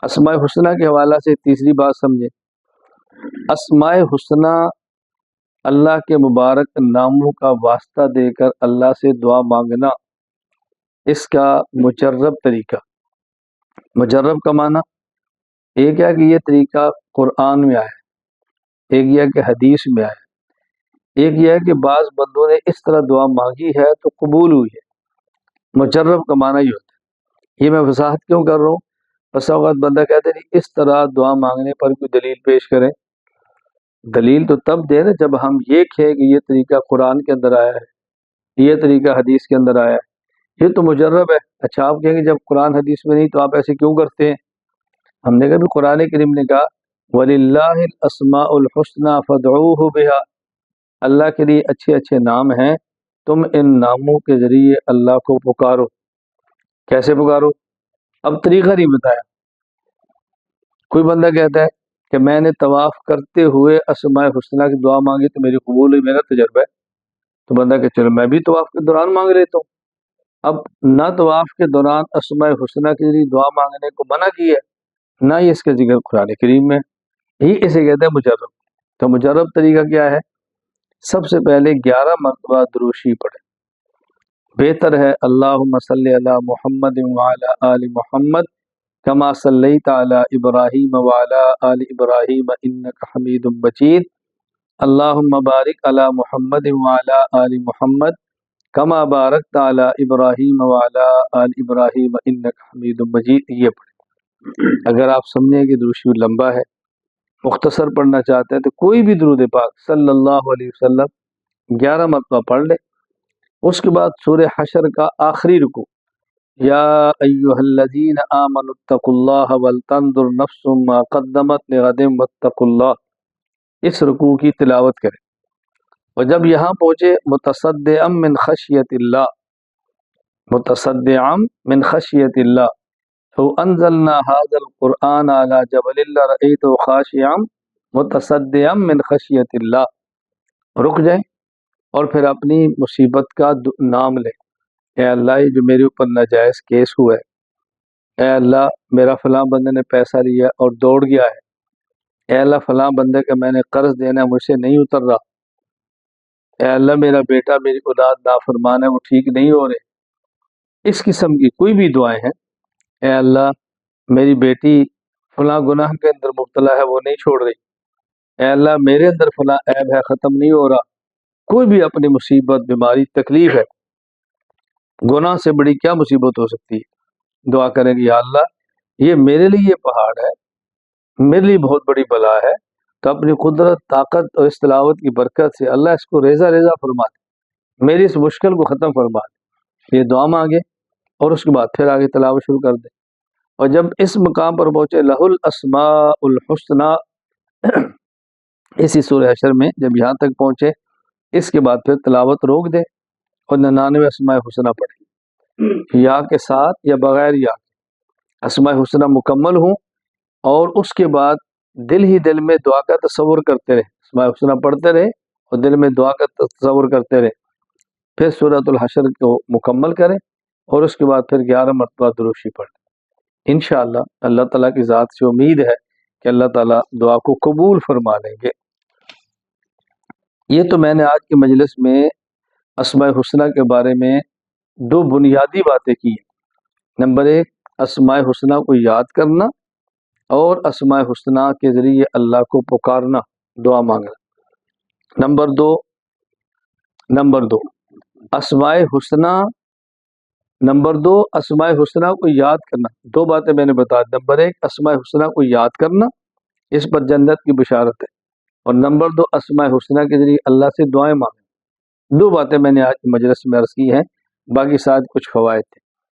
اسماء حسنہ کے حوالہ سے تیسری بات سمجھیں، اسماء حسنہ اللہ کے مبارک ناموں کا واسطہ دے کر اللہ سے دعا مانگنا، اس کا مجرب طریقہ، مجرب کا معنی ایک ہے کہ یہ طریقہ قرآن میں آیا ہے، ایک یہ کہ حدیث میں آیا ہے، ایک یہ ہے کہ بعض بندوں نے اس طرح دعا مانگی ہے تو قبول ہوئی ہے۔ مجرب کا معنی یہ ہوتا ہے۔ یہ میں وضاحت کیوں کر رہا ہوں، بس اوقات بندہ کہتے نہیں اس طرح دعا مانگنے پر کوئی دلیل پیش کریں، دلیل تو تب دے نا جب ہم یہ کہیں کہ یہ طریقہ قرآن کے اندر آیا ہے، یہ طریقہ حدیث کے اندر آیا ہے، یہ تو مجرب ہے۔ اچھا آپ کہیں گے جب قرآن حدیث میں نہیں تو آپ ایسے کیوں کرتے ہیں؟ ہم نے کہا بھی قرآن کریم نے کہا وَلِلَّهِ الْأَسْمَاءُ الْحُسْنَى فَادْعُوهُ بِهَا، اللہ کے لیے اچھے اچھے نام ہیں، تم ان ناموں کے ذریعے اللہ کو پکارو۔ کیسے پکارو؟ اب طریقہ نہیں بتایا۔ کوئی بندہ کہتا ہے کہ میں نے طواف کرتے ہوئے اسماء حسنہ کی دعا مانگی تو میری قبول ہوئی، میرا تجربہ ہے، تو بندہ کہ چلو میں بھی طواف کے دوران مانگ لیتا ہوں۔ اب نہ طواف کے دوران اسماء حسنہ کے ذریعے دعا مانگنے کو منع کیا ہے، نہ ہی اس کا ذکر قرآن کریم میں، یہی اسے کہتے ہیں مجرب۔ تو مجرب طریقہ کیا ہے؟ سب سے پہلے 11 مرتبہ درود شریف پڑھیں۔ بہتر ہے اللہم صلی علی محمد وعلی آل محمد کما صلیت علی ابراہیم وعلی آل ابراہیم انک حمید مجید، اللہم بارک علی محمد وعلی آل محمد کما بارکت علی ابراہیم وعلی آل ابراہیم انک حمید مجید۔ یہ پڑھیں۔ اگر آپ سمجھیں کہ درود شریف لمبا ہے، مختصر پڑھنا چاہتے ہیں تو کوئی بھی درود پاک صلی اللہ علیہ وسلم 11 مرتبہ پڑھ لیں۔ اس کے بعد سورہ حشر کا آخری رکوع، یا ایھا الذین آمنوا اتقوا اللہ ولتنظر نفس ما قدمت لغد واتقوا اللہ، اس رکوع کی تلاوت کریں۔ اور جب یہاں پہنچے متصدعا من خشیت اللہ، متصدعا من خشیت اللہ، تو انزلنا هذا القرآن على جبل لرأيته خاشعا متصدعا من خشیت اللہ، رک جائیں اور پھر اپنی مصیبت کا نام لیں۔ اے اللہ یہ جو میرے اوپر ناجائز کیس ہوا ہے، اے اللہ میرا فلاں بندے نے پیسہ لیا اور دوڑ گیا ہے، اے اللہ فلاں بندے کا میں نے قرض دینا ہے مجھ سے نہیں اتر رہا، اے اللہ میرا بیٹا میری اولاد نافرمان ہے وہ ٹھیک نہیں ہو رہے، اس قسم کی کوئی بھی دعائیں ہیں، اے اللہ میری بیٹی فلاں گناہ کے اندر مبتلا ہے وہ نہیں چھوڑ رہی، اے اللہ میرے اندر فلاں عیب ہے ختم نہیں ہو رہا، کوئی بھی اپنی مصیبت بیماری تکلیف ہے، گناہ سے بڑی کیا مصیبت ہو سکتی ہے، دعا کریں گے یا اللہ یہ میرے لیے یہ پہاڑ ہے، میرے لیے بہت بڑی بلا ہے، تو اپنی قدرت طاقت اور اس تلاوت کی برکت سے اللہ اس کو ریزہ ریزہ فرما دے، میری اس مشکل کو ختم فرما دے۔ یہ دعا مانگے اور اس کے بعد پھر آگے تلاوت شروع کر دے۔ اور جب اس مقام پر پہنچے لہ الاسماء الحسنى، اسی سورہ حشر میں جب یہاں تک پہنچے اس کے بعد پھر تلاوت روک دے اور 99 اسماء حسنہ پڑھیں، یا کے ساتھ یا بغیر یا، اسماء حسنہ مکمل ہوں، اور اس کے بعد دل ہی دل میں دعا کا تصور کرتے رہے، اسماء حسنہ پڑھتے رہے اور دل میں دعا کا تصور کرتے رہے، پھر سورۃ الحشر کو مکمل کریں اور اس کے بعد پھر 11 مرتبہ درود شریف پڑھیں۔ انشاءاللہ اللہ تعالیٰ کی ذات سے امید ہے کہ اللہ تعالیٰ دعا کو قبول فرما لیں گے۔ یہ تو میں نے آج کی مجلس میں اسماء حسنہ کے بارے میں 2 بنیادی باتیں کی ہیں۔ نمبر 1 اسماء حسنہ کو یاد کرنا اور اسماء حسنہ کے ذریعے اللہ کو پکارنا، دعا مانگنا۔ نمبر دو اسماء حسنہ، نمبر 2 اسماء حسنہ کو یاد کرنا۔ 2 باتیں میں نے بتا دی۔ نمبر 1 اسماء حسنہ کو یاد کرنا، اس پر جنت کی بشارت ہے، اور نمبر 2 اسماء حسنہ کے ذریعے اللہ سے دعائیں مانگنا۔ 2 باتیں میں نے آج کی مجلس میں عرض کی ہیں، باقی ساتھ کچھ فوائد تھے۔